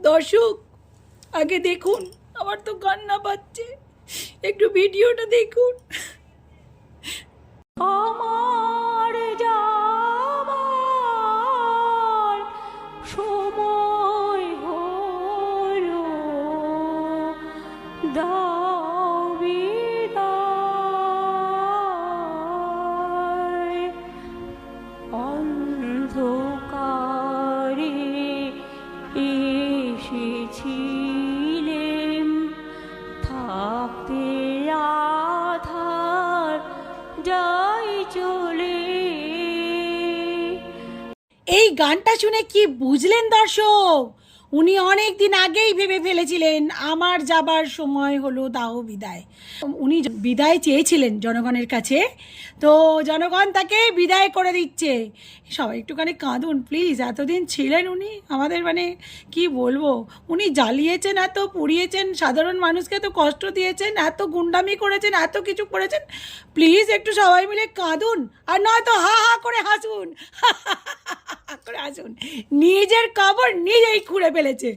দর্শক আগে দেখুন, আমার তো কান্না পাচ্ছে, একটু ভিডিওটা দেখুন। আমার যাবার সময় হলো, দাও বিদায়। অন্ধকারে এসেছিলেম, থাকতে আধার যাই চলে। এই গানটা শুনে কি বুঝলেন দর্শক? উনি অনেক দিন আগেই ভেবে ফেলেছিলেন আমার যাবার সময় হলো, দাও বিদায়। উনি বিদায় চেয়েছিলেন জনগণের কাছে, তো জনগণ তাকে বিদায় করে দিচ্ছে। সবাই একটুখানি কাঁদুন প্লিজ। এতদিন ছিলেন উনি আমাদের, মানে কি বলবো, উনি জ্বালিয়েছেন, এত পুড়িয়েছেন, সাধারণ মানুষকে এত কষ্ট দিয়েছেন, এত গুন্ডামি করেছেন, এত কিছু করেছেন। প্লিজ একটু সবাই মিলে কাঁদুন, আর নয়তো হা হা করে হাসুন, হা হা করে হাসুন। নিজের কবর নিজেই খুঁড়ে ফেলেছে।